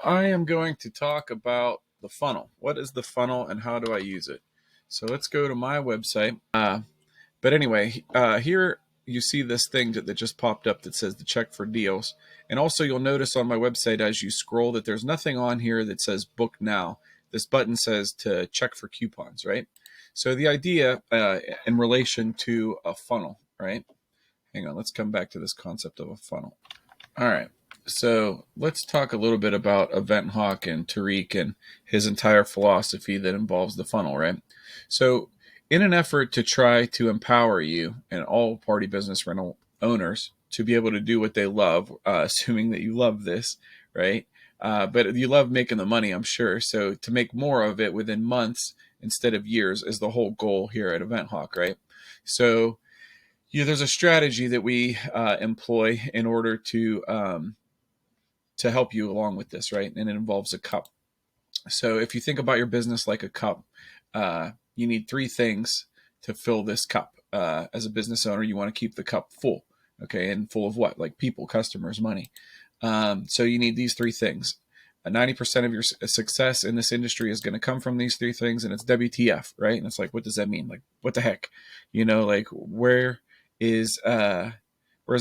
I am going to talk about the funnel. What is the funnel and how do I use it? So let's go to my website. But anyway, here you see this thing that just popped up that says to check for deals. And also you'll notice on my website as you scroll that there's nothing on here that says book now. This button says to check for coupons, right? So the idea in relation to a funnel, right? Hang on, let's come back to this concept of a funnel. All right. So let's talk a little bit about Event Hawk and Tariq and his entire philosophy that involves the funnel, right? So, in an effort to try to empower you and all party business rental owners to be able to do what they love, assuming that you love this, right? But you love making the money, I'm sure. So, to make more of it within months instead of years is the whole goal here at Event Hawk, right? So, there's a strategy that we employ in order to help you along with this, right? And it involves a cup. So if you think about your business like a cup, you need three things to fill this cup. As a business owner, you want to keep the cup full, okay? And full of what? Like people, customers, money. So you need these three things. 90% of your success in this industry is going to come from these three things, and it's WTF, right? And it's like, what does that mean? Like, what the heck? Like where's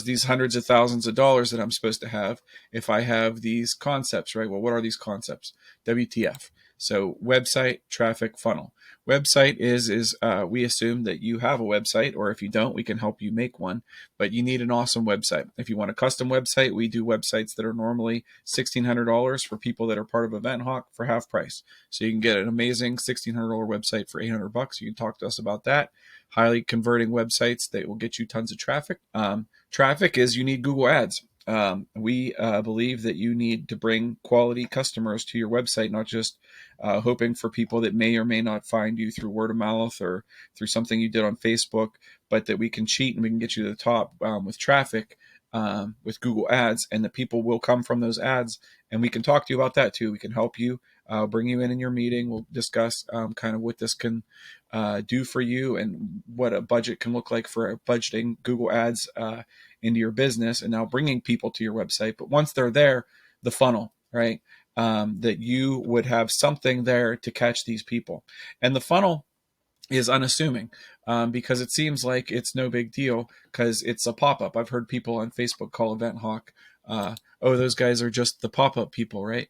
these hundreds of thousands of dollars that I'm supposed to have if I have these concepts, right? Well, what are these concepts? WTF. So website, traffic, funnel. Website is we assume that you have a website, or if you don't, we can help you make one, but you need an awesome website. If you want a custom website, we do websites that are normally $1,600 for people that are part of Event Hawk for half price. So you can get an amazing $1,600 website for $800. You can talk to us about that. Highly converting websites that will get you tons of traffic. Traffic is you need Google Ads. We believe that you need to bring quality customers to your website, not just hoping for people that may or may not find you through word of mouth or through something you did on Facebook, but that we can cheat and we can get you to the top with traffic, with Google Ads, and the people will come from those ads. And we can talk to you about that too. We can help you, bring you in your meeting. We'll discuss kind of what this can do for you and what a budget can look like for budgeting Google Ads into your business and now bringing people to your website. But once they're there, the funnel, right? That you would have something there to catch these people. And the funnel is unassuming because it seems like it's no big deal because it's a pop-up. I've heard people on Facebook call Event Hawk, oh, those guys are just the pop-up people, right?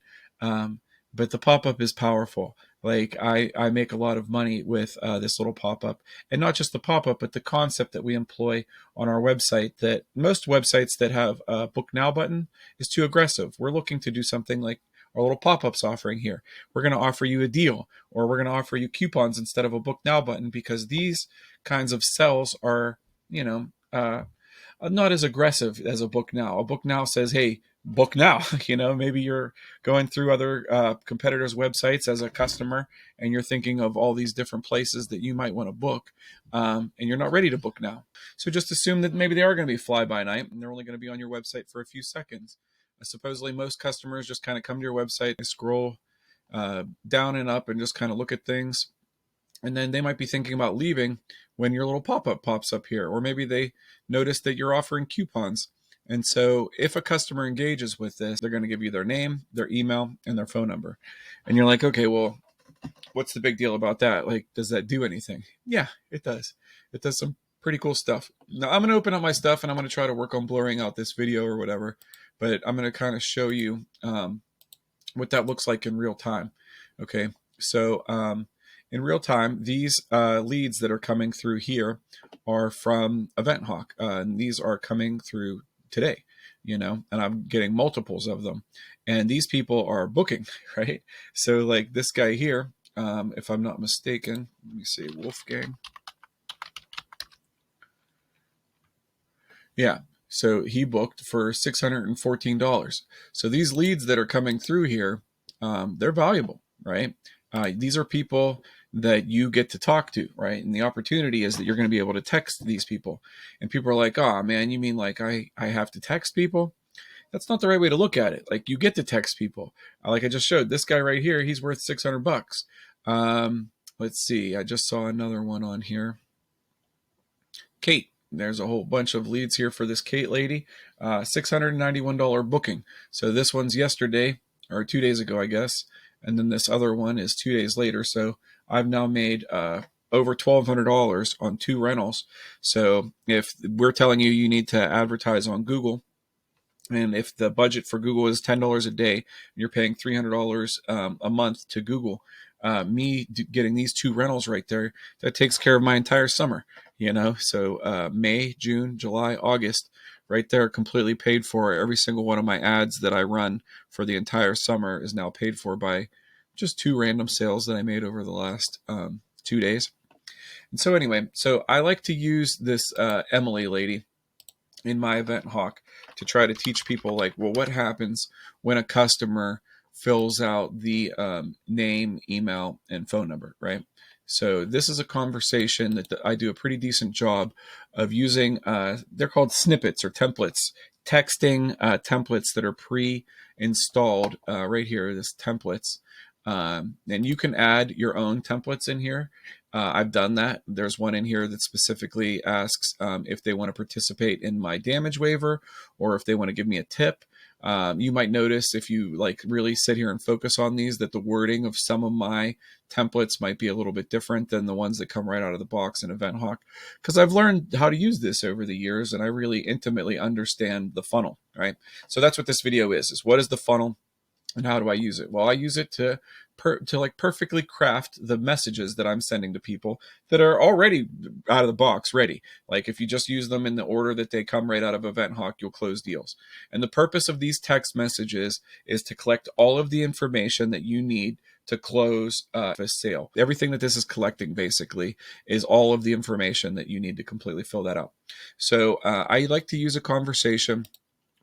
But the pop-up is powerful. Like I make a lot of money with this little pop-up, and not just the pop-up, but the concept that we employ on our website. That most websites that have a book now button is too aggressive. We're looking to do something like our little pop-ups offering here. We're going to offer you a deal, or we're going to offer you coupons instead of a book now button, because these kinds of sells are, not as aggressive as a book now. A book now says, hey, book now. Maybe you're going through other competitors' websites as a customer and you're thinking of all these different places that you might want to book, and you're not ready to book now. So just assume that maybe they are going to be fly by night and they're only going to be on your website for a few seconds. Supposedly most customers just kind of come to your website and scroll down and up and just kind of look at things. And then they might be thinking about leaving when your little pop-up pops up here. Or maybe they notice that you're offering coupons. And so if a customer engages with this, they're going to give you their name, their email, and their phone number. And you're like, okay, well, what's the big deal about that? Like, does that do anything? Yeah, it does. It does some pretty cool stuff. Now I'm going to open up my stuff and I'm going to try to work on blurring out this video or whatever. But I'm going to kind of show you what that looks like in real time. Okay, so in real time, these leads that are coming through here are from Event Hawk, and these are coming through today, and I'm getting multiples of them. And these people are booking, right? So like this guy here, if I'm not mistaken, let me see, Wolfgang. Yeah, so he booked for $614. So these leads that are coming through here, they're valuable, right? These are people that you get to talk to, right? And the opportunity is that you're going to be able to text these people. And people are like, oh man, you mean like I have to text people? That's not the right way to look at it. Like you get to text people. Like I just showed this guy right here, he's worth $600. Let's see, I just saw another one on here. Kate. There's a whole bunch of leads here for this Kate lady. $691 booking. So this one's yesterday. or 2 days ago, I guess. And then this other one is 2 days later. So I've now made over $1,200 on 2 rentals. So if we're telling you need to advertise on Google, and if the budget for Google is $10 a day, you're paying $300 a month to Google. Getting these 2 rentals right there, that takes care of my entire summer. So May, June, July, August, right there, completely paid for. Every single one of my ads that I run for the entire summer is now paid for by just 2 random sales that I made over the last 2 days. And so anyway, so I like to use this Emily lady in my Event Hawk to try to teach people, like, well, what happens when a customer fills out the name, email, and phone number, right? So this is a conversation that I do a pretty decent job of using. They're called snippets or templates, texting templates that are pre-installed right here, this templates. And you can add your own templates in here. I've done that. There's one in here that specifically asks if they want to participate in my damage waiver or if they want to give me a tip. You might notice if you really sit here and focus on these that the wording of some of my templates might be a little bit different than the ones that come right out of the box in Event Hawk, because I've learned how to use this over the years and I really intimately understand the funnel, right? So that's what this video is what is the funnel and how do I use it? Well, I use it to perfectly craft the messages that I'm sending to people that are already out of the box ready. Like if you just use them in the order that they come right out of Event Hawk, you'll close deals. And the purpose of these text messages is to collect all of the information that you need to close a sale. Everything that this is collecting basically is all of the information that you need to completely fill that out. So I like to use a conversation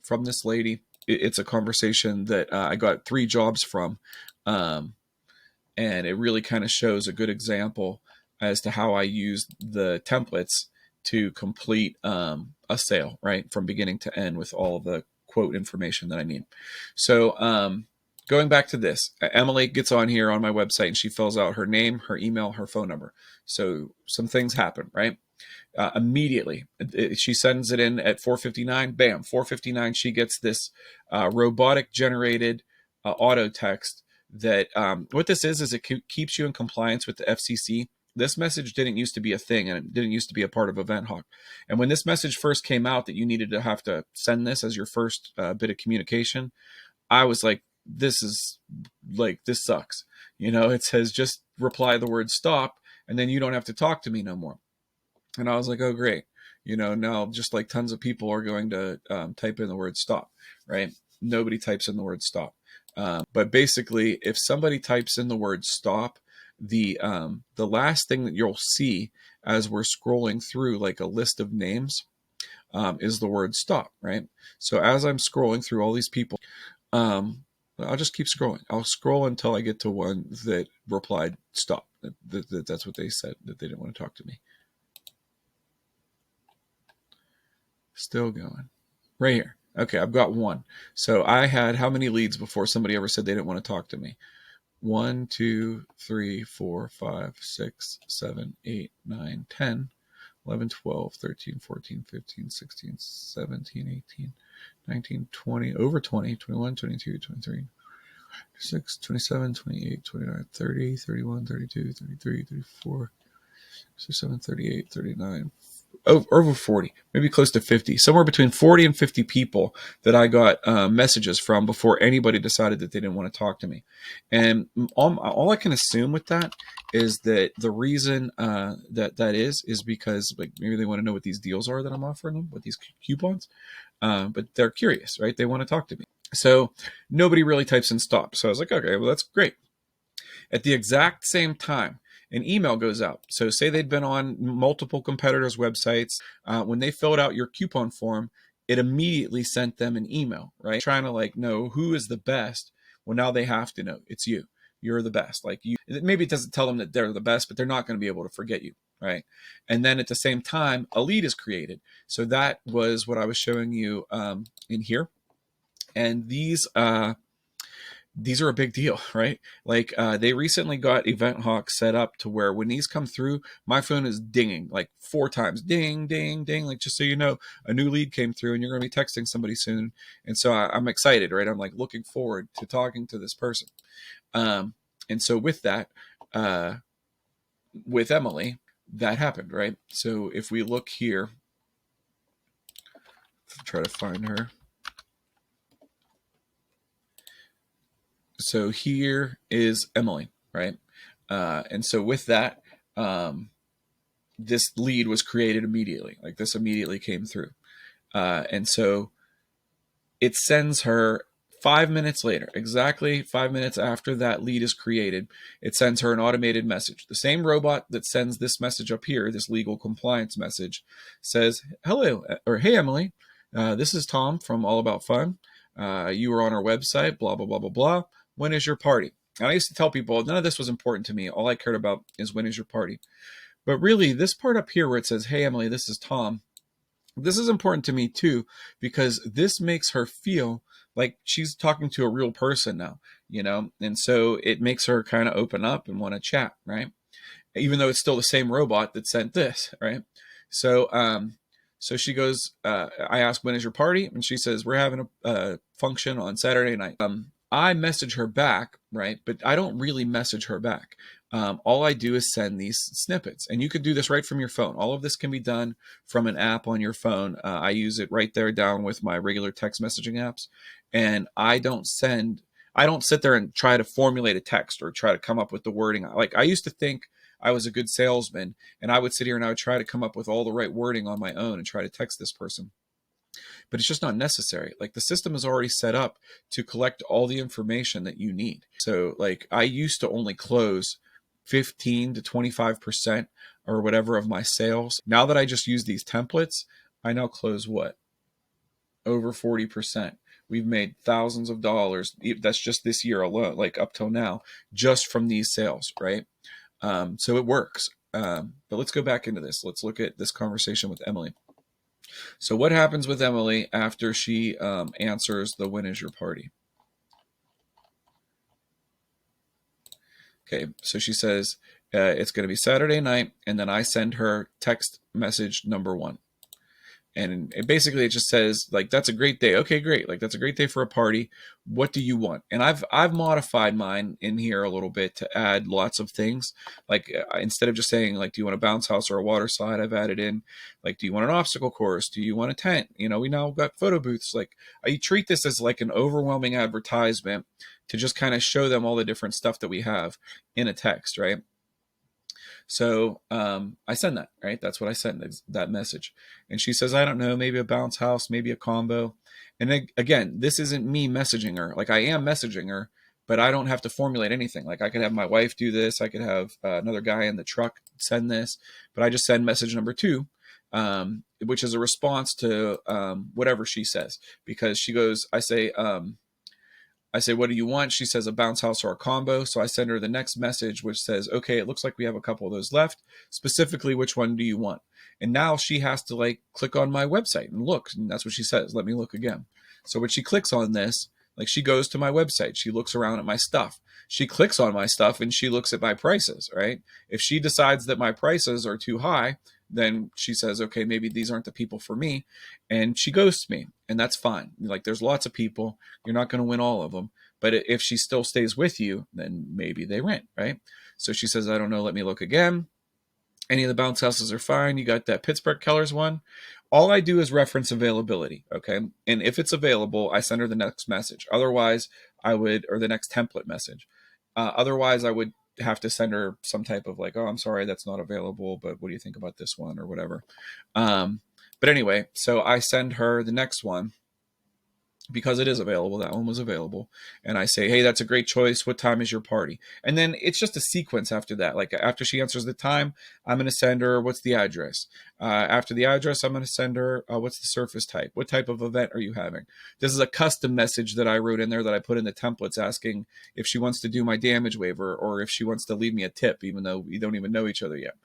from this lady. It's a conversation that I got 3 jobs from. And it really kind of shows a good example as to how I use the templates to complete a sale, right, from beginning to end with all the quote information that I need. So going back to this, Emily gets on here on my website and she fills out her name, her email, her phone number. So some things happen, right? Immediately, she sends it in at 4:59. Bam, 4:59. She gets this robotic generated auto text that what this is it keeps you in compliance with the FCC. This message didn't used to be a thing, and it didn't used to be a part of Event Hawk. And when this message first came out that you needed to have to send this as your first bit of communication, I was like, this sucks. It says just reply the word stop, and then you don't have to talk to me no more. And I was like, oh, great. Now just like tons of people are going to type in the word stop, right? Nobody types in the word stop. But basically, if somebody types in the word stop, the last thing that you'll see as we're scrolling through like a list of names is the word stop, right? So as I'm scrolling through all these people, I'll just keep scrolling. I'll scroll until I get to one that replied stop. That's what they said, that they didn't want to talk to me. Still going. Right here. Okay, I've got one. So I had how many leads before somebody ever said they didn't want to talk to me? 1, 2, 3, 4, 5, 6, 7, 8, 9, 10, 11, 12, 13, 14, 15, 16, 17, 18, 19, 20, over 20, 21, 22, 23, 26, 27, 28, 29, 30, 31, 32, 33, 34, 37, 38, 39, over 40, maybe close to 50, somewhere between 40 and 50 people that I got messages from before anybody decided that they didn't want to talk to me. And all I can assume with that is that the reason that is because like maybe they want to know what these deals are that I'm offering them with these coupons, but they're curious, right? They want to talk to me. So nobody really types in stop. So I was like, okay, well, that's great. At the exact same time, an email goes out. So say they'd been on multiple competitors' websites. When they filled out your coupon form, it immediately sent them an email, right? Trying to know who is the best. Well, now they have to know it's you. You're the best. Maybe it doesn't tell them that they're the best, but they're not going to be able to forget you, right? And then at the same time, a lead is created. So that was what I was showing you in here. And these these are a big deal, right? Like they recently got EventHawk set up to where when these come through, my phone is dinging like 4 times, ding, ding, ding. Like just so you know, a new lead came through, and you're going to be texting somebody soon. And so I'm excited, right? I'm like looking forward to talking to this person. Um, and so with that, uh, with Emily, that happened, right? So if we look here, try to find her. So here is Emily, right? And so with that, this lead was created immediately. Like this immediately came through. And so it sends her 5 minutes later, exactly 5 minutes after that lead is created, it sends her an automated message. The same robot that sends this message up here, this legal compliance message, says, hello, or hey, Emily, this is Tom from All About Fun. You were on our website, blah, blah, blah, blah, blah. When is your party? And I used to tell people none of this was important to me. All I cared about is when is your party. But really, this part up here where it says, hey, Emily, this is Tom, this is important to me too, because this makes her feel like she's talking to a real person now, you know? And so it makes her kind of open up and want to chat, right? Even though it's still the same robot that sent this, right? So, so she goes, I ask, when is your party? And she says, we're having a function on Saturday night. I message her back, right? But I don't really message her back. All I do is send these snippets, and you could do this right from your phone. All of this can be done from an app on your phone. I use it right there down with my regular text messaging apps, and I don't sit there and try to formulate a text or try to come up with the wording. Like I used to think I was a good salesman, and I would sit here and I would try to come up with all the right wording on my own and try to text this person. But it's just not necessary. Like the system is already set up to collect all the information that you need. So like I used to only close 15 to 25% or whatever of my sales. Now that I just use these templates, I now close what? Over 40%. We've made thousands of dollars. That's just this year alone, like up till now, just from these sales, right? So it works. But let's go back into this. Let's look at this conversation with Emily. So what happens with Emily after she answers the when is your party? Okay, so she says it's going to be Saturday night, and then I send her text message number 1. And it just says like, that's a great day. Okay, great. Like that's a great day for a party. What do you want? And I've modified mine in here a little bit to add lots of things. Like instead of just saying like, do you want a bounce house or a water slide? I've added in like, do you want an obstacle course? Do you want a tent? You know, we now got photo booths. Like I treat this as like an overwhelming advertisement to just kind of show them all the different stuff that we have in a text, right? So I send that, right? That's what I send, that message. And she says, I don't know, maybe a bounce house, maybe a combo. And then, again, this isn't me messaging her. Like I am messaging her, but I don't have to formulate anything. Like I could have my wife do this. I could have another guy in the truck send this, but I just send message number 2, which is a response to whatever she says, because she goes, I say, what do you want? She says a bounce house or a combo. So I send her the next message, which says, okay, it looks like we have a couple of those left. Specifically, which one do you want? And now she has to like click on my website and look. And that's what she says. Let me look again. So when she clicks on this, like she goes to my website, she looks around at my stuff. She clicks on my stuff and she looks at my prices, right? If she decides that my prices are too high, then she says, okay, maybe these aren't the people for me. And she ghosts me. And that's fine. Like there's lots of people. You're not going to win all of them. But if she still stays with you, then maybe they rent, right? So she says, I don't know. Let me look again. Any of the bounce houses are fine. You got that Pittsburgh Kellers one. All I do is reference availability, okay? And if it's available, I send her the next message. Otherwise, or the next template message. Otherwise, I would have to send her some type of like, oh, I'm sorry, that's not available, but what do you think about this one or whatever? But anyway, so I send her the next one because it is available. That one was available. And I say, hey, that's a great choice. What time is your party? And then it's just a sequence after that. Like after she answers the time, I'm going to send her, what's the address? After the address, I'm going to send her, what's the surface type? What type of event are you having? This is a custom message that I wrote in there that I put in the templates asking if she wants to do my damage waiver or if she wants to leave me a tip, even though we don't even know each other yet.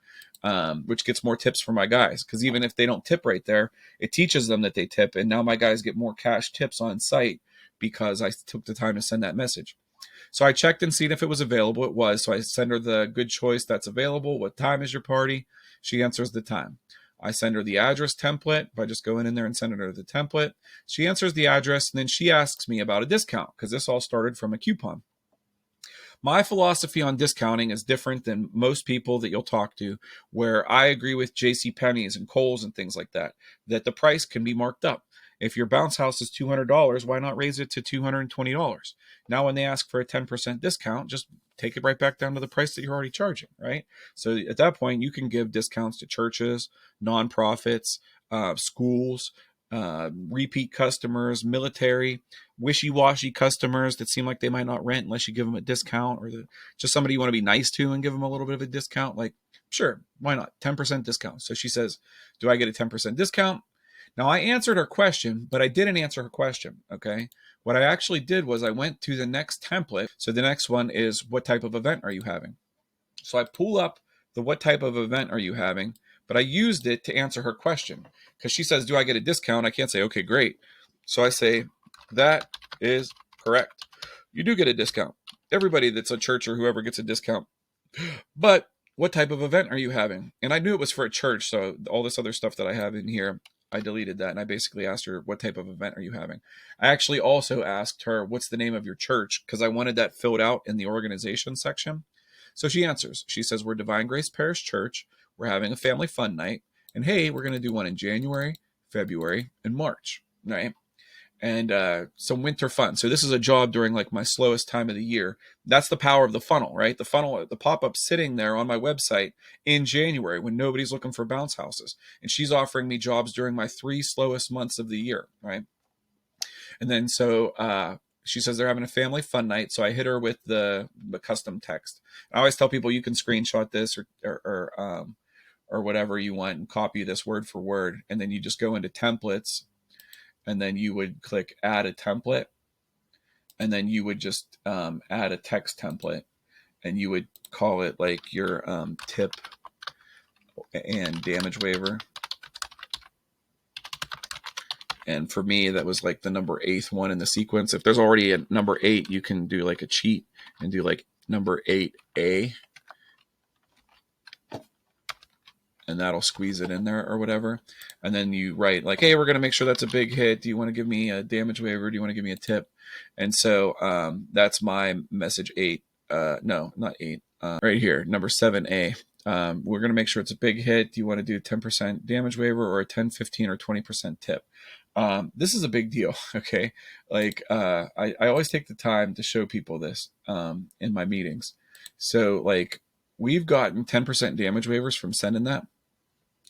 Which gets more tips for my guys. Because even if they don't tip right there, it teaches them that they tip. And now my guys get more cash tips on site because I took the time to send that message. So I checked and seen if it was available. It was. So I send her the good choice that's available. What time is your party? She answers the time. I send her the address template by just going in there and sending her the template. She answers the address, and then she asks me about a discount because this all started from a coupon. My philosophy on discounting is different than most people that you'll talk to, where I agree with J.C. Penney's and Kohl's and things like that, that the price can be marked up. If your bounce house is $200, why not raise it to $220? Now, when they ask for a 10% discount, just take it right back down to the price that you're already charging, right? So at that point, you can give discounts to churches, nonprofits, schools, repeat customers, military, wishy-washy customers that seem like they might not rent unless you give them a discount, or just somebody you want to be nice to and give them a little bit of a discount. Like, sure, why not? 10% discount. So she says, do I get a 10% discount? Now, I answered her question, but I didn't answer her question, okay? What I actually did was I went to the next template. So the next one is, what type of event are you having? So I pull up the what type of event are you having, but I used it to answer her question because she says, do I get a discount? I can't say, okay, great. So I say, that is correct. You do get a discount. Everybody that's a church or whoever gets a discount. But what type of event are you having? And I knew it was for a church, so all this other stuff that I have in here, I deleted that, and I basically asked her, what type of event are you having? I actually also asked her, what's the name of your church? Because I wanted that filled out in the organization section. So she answers. She says, we're Divine Grace Parish Church. We're having a family fun night. And hey, we're going to do one in January, February, and March, right? And some winter fun. So this is a job during like my slowest time of the year. That's the power of the funnel, right? The funnel, the pop-up sitting there on my website in January when nobody's looking for bounce houses. And she's offering me jobs during my 3 slowest months of the year, right? And then so she says they're having a family fun night. So I hit her with the custom text. I always tell people you can screenshot this or whatever you want and copy this word for word. And then you just go into templates, and then you would click add a template, and then you would just add a text template, and you would call it like your tip and damage waiver. And for me, that was like the number 8th one in the sequence. If there's already a number 8, you can do like a cheat and do like number 8A, and that'll squeeze it in there or whatever. And then you write like, hey, we're going to make sure that's a big hit. Do you want to give me a damage waiver? Do you want to give me a tip? And so that's my message 8. No, not 8. Right here, number 7A. We're going to make sure it's a big hit. Do you want to do 10% damage waiver or a 10, 15, or 20% tip? This is a big deal. Okay. Like, I always take the time to show people this, in my meetings. So like we've gotten 10% damage waivers from sending that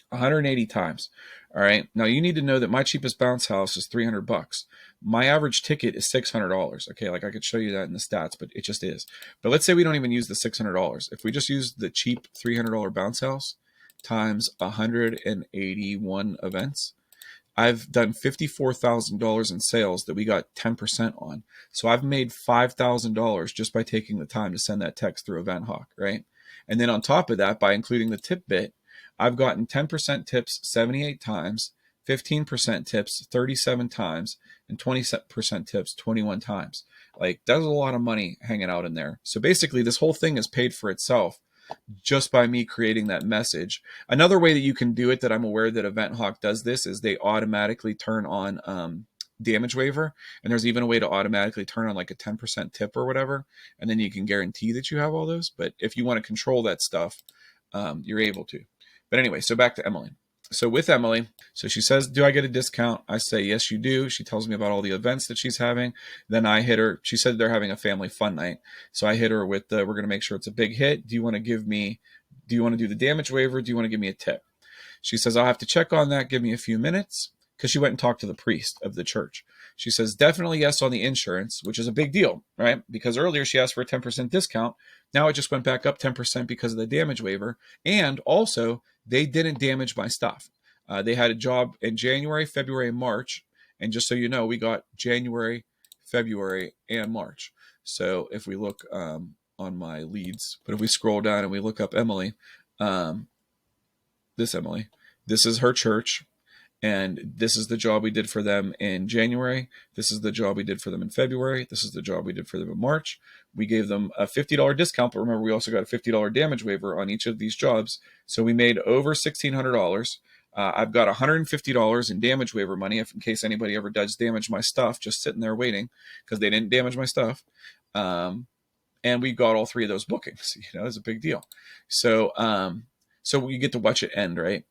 180 times. All right. Now you need to know that my cheapest bounce house is $300. My average ticket is $600. Okay. Like I could show you that in the stats, but it just is. But let's say we don't even use the $600. If we just use the cheap $300 bounce house times 181 events, I've done $54,000 in sales that we got 10% on. So I've made $5,000 just by taking the time to send that text through EventHawk, right? And then on top of that, by including the tip bit, I've gotten 10% tips 78 times, 15% tips 37 times, and 20% tips 21 times. Like, that's a lot of money hanging out in there. So basically, this whole thing is paid for itself just by me creating that message. Another way that you can do it that I'm aware that EventHawk does this is they automatically turn on damage waiver. And there's even a way to automatically turn on like a 10% tip or whatever. And then you can guarantee that you have all those. But if you want to control that stuff, you're able to. But anyway, so back to Emily. So with Emily, so she says, do I get a discount? I say, yes, you do. She tells me about all the events that she's having. Then I hit her. She said they're having a family fun night. So I hit her with we're going to make sure it's a big hit. Do you want to do the damage waiver? Do you want to give me a tip? She says, I'll have to check on that. Give me a few minutes. Because she went and talked to the priest of the church. She says, definitely yes on the insurance, which is a big deal, right? Because earlier she asked for a 10% discount. Now it just went back up 10% because of the damage waiver. And also, they didn't damage my stuff. They had a job in January, February, and March. And just so you know, we got January, February, and March. So if we look on my leads, but if we scroll down and we look up Emily, this Emily, this is her church. And this is the job we did for them in January. This is the job we did for them in February. This is the job we did for them in March. We gave them a $50 discount, but remember, we also got a $50 damage waiver on each of these jobs. So we made over $1,600. I've got $150 in damage waiver money, if in case anybody ever does damage my stuff, just sitting there waiting because they didn't damage my stuff. And we got all 3 of those bookings. It's a big deal. So, so you get to watch it end, right?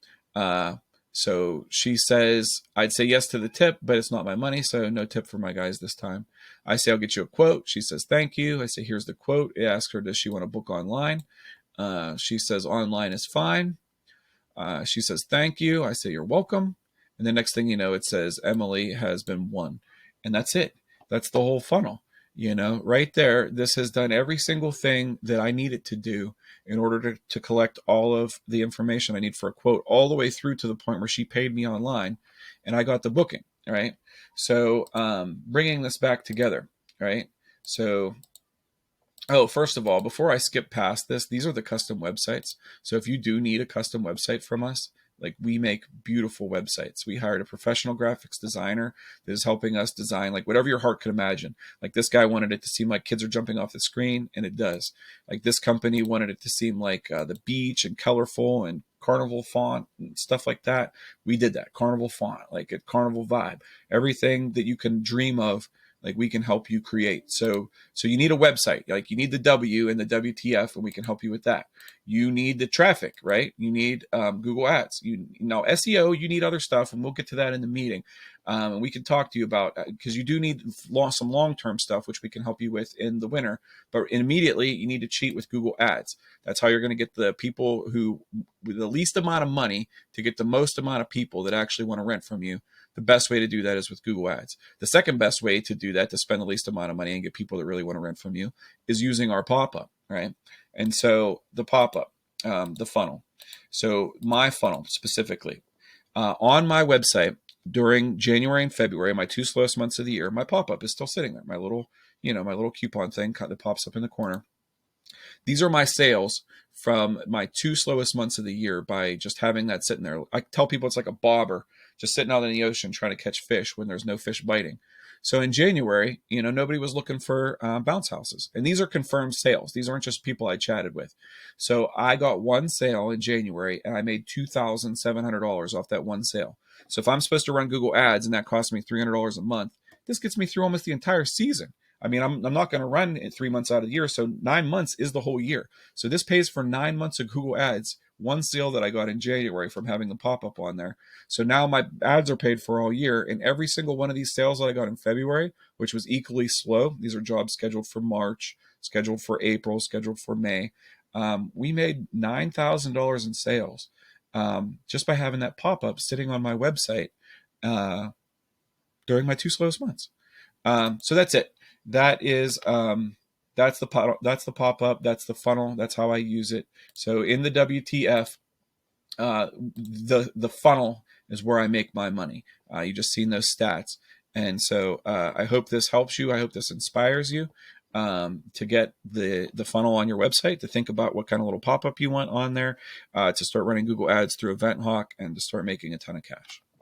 So she says, I'd say yes to the tip, but it's not my money, so no tip for my guys this time. I say, I'll get you a quote. She says, thank you. I say, here's the quote. I ask her, does she want to book online? She says, online is fine. She says, thank you. I say, you're welcome. And the next thing you know, it says, Emily has been won. And that's it. That's the whole funnel. Right there, this has done every single thing that I need it to do in order to collect all of the information I need for a quote, all the way through to the point where she paid me online and I got the booking, right? So bringing this back together, right? So, first of all, before I skip past this, these are the custom websites. So if you do need a custom website from us, like, we make beautiful websites. We hired a professional graphics designer that is helping us design like whatever your heart could imagine. Like, this guy wanted it to seem like kids are jumping off the screen, and it does. Like, this company wanted it to seem like the beach and colorful and carnival font and stuff like that. We did that. Carnival font, like a carnival vibe. Everything that you can dream of, like, we can help you create. So you need a website. Like, you need the W and the WTF, and we can help you with that. You need the traffic, right? You need Google Ads. SEO, you need other stuff, and we'll get to that in the meeting. And we can talk to you about, because you do need some long-term stuff, which we can help you with in the winter. But immediately, you need to cheat with Google Ads. That's how you're going to get the people who, with the least amount of money, to get the most amount of people that actually want to rent from you. The best way to do that is with Google Ads. The second best way to do that, to spend the least amount of money and get people that really want to rent from you, is using our pop-up, right? And so the pop-up, the funnel. So my funnel specifically, on my website during January and February, my 2 slowest months of the year, my pop-up is still sitting there. My little coupon thing that pops up in the corner. These are my sales from my 2 slowest months of the year by just having that sitting there. I tell people it's like a bobber just sitting out in the ocean trying to catch fish when there's no fish biting. So in January, nobody was looking for bounce houses. And these are confirmed sales. These aren't just people I chatted with. So I got one sale in January and I made $2,700 off that one sale. So if I'm supposed to run Google Ads and that costs me $300 a month, this gets me through almost the entire season. I mean, I'm not going to run it 3 months out of the year. So 9 months is the whole year. So this pays for 9 months of Google Ads, one sale that I got in January from having the pop-up on there. So now my ads are paid for all year. And every single one of these sales that I got in February, which was equally slow, these are jobs scheduled for March, scheduled for April, scheduled for May. We made $9,000 in sales just by having that pop-up sitting on my website during my 2 slowest months. So that's it. That is that's the pop-up, that's the funnel, that's how I use it. So in the WTF, the funnel is where I make my money. You just seen those stats. And so I hope this helps you. I hope this inspires you to get the funnel on your website, to think about what kind of little pop-up you want on there, to start running Google Ads through EventHawk, and to start making a ton of cash.